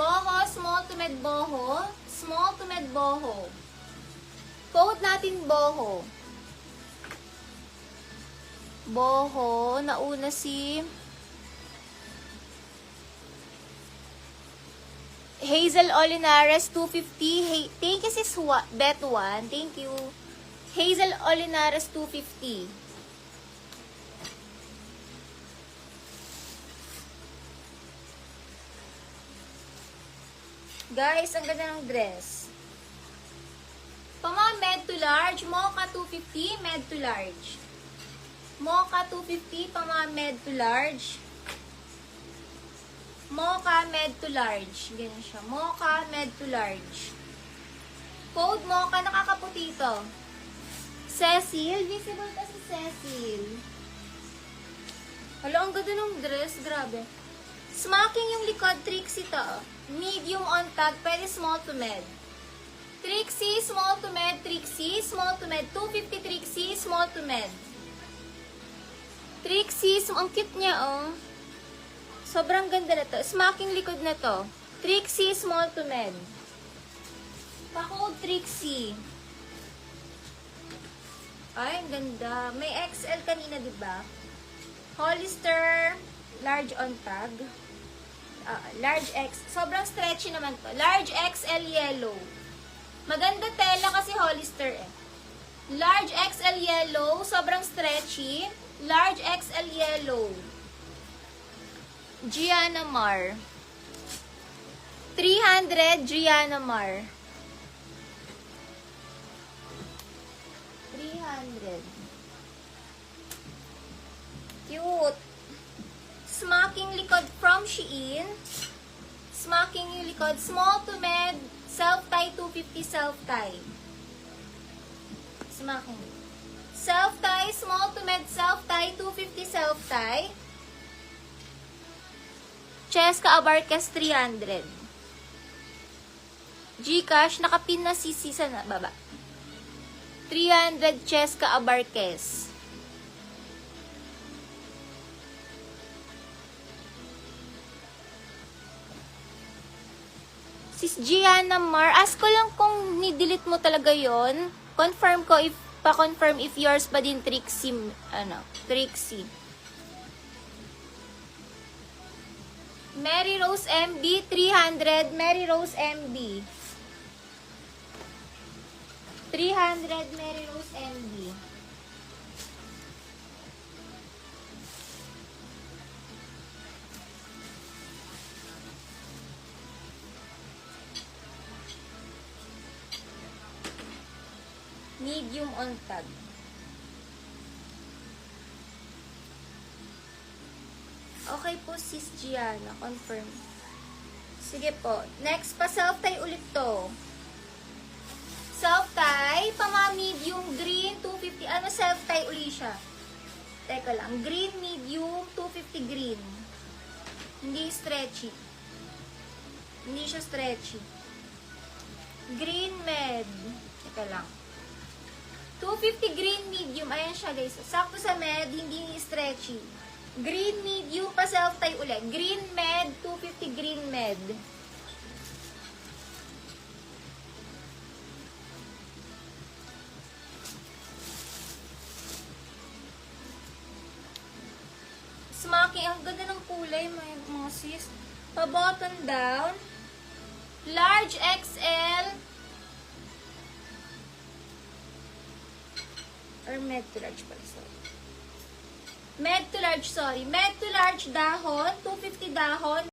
Boho, small to med boho. Small to med boho. Code natin boho. Boho, nauna si Hazel Olinares, 250. Thank you, sis Bet1. Thank you. Hazel Olinares, 250. Guys, ang ganda ng dress. Pama, med to large. Mocha, 250. Med to large. Mocha, 250. Pama, med to large. Mocha, med to large. Ganyan siya. Mocha, med to large. Code Mocha, nakakaputi ito. Cecil. Visible kasi Cecil. Hala, ang ganda ng dress. Grabe. Smacking yung likod. Trixie ito. Medium on tag. Pwede small to med. Trixie, small to med. Trixie, small to med. 250 Trixie, small to med. Trixie, ang cute niya, oh. Sobrang ganda na to. Smacking likod na to. Trixie, small to med. Pa-code Trixie. Ay, ang ganda. May XL kanina, diba? Hollister, large on tag. Large X. Sobrang stretchy naman to. Large XL yellow. Maganda tela kasi Hollister eh. Large XL yellow. Sobrang stretchy. Large XL yellow. Gianna Mar. 300 Gianna Mar. 300. Cute. Smacking likod from Shein. Smacking yung likod. Small to med. Self-tie 250 self-tie. Smacking. Self-tie. Small to med self-tie 250 self-tie. Cheska Abarquez 300. Gcash, nakapin na sisi sa baba. 300 Cheska Abarquez. Sis Gianna Mar, ask ko lang kung ni-delete mo talaga yon. Confirm ko if, pa-confirm if yours pa din Trixie, Trixie. Mary Rose MB, 300. Mary Rose MB. 300 Mary Rose MB. Medium on tag. Okay po, sis Gianna. Confirm. Sige po. Next, pa self-tie ulit to. Self-tie. Pama medium green, 250. Ano self-tie ulit siya? Teka lang. Green medium, 250 green. Hindi stretchy. Hindi siya stretchy. Green med. Teka lang. 250 green medium. Ayan siya, guys. Sakto sa med, hindi stretchy. Green medium pa self-tie ulit. Green med, 250 green med. Smacking. Ang ganda ng kulay, mga sis. Pa-button down. Large XL. Or med to large pala. Sorry. Med to large, sorry. Med to large dahon. 250 dahon.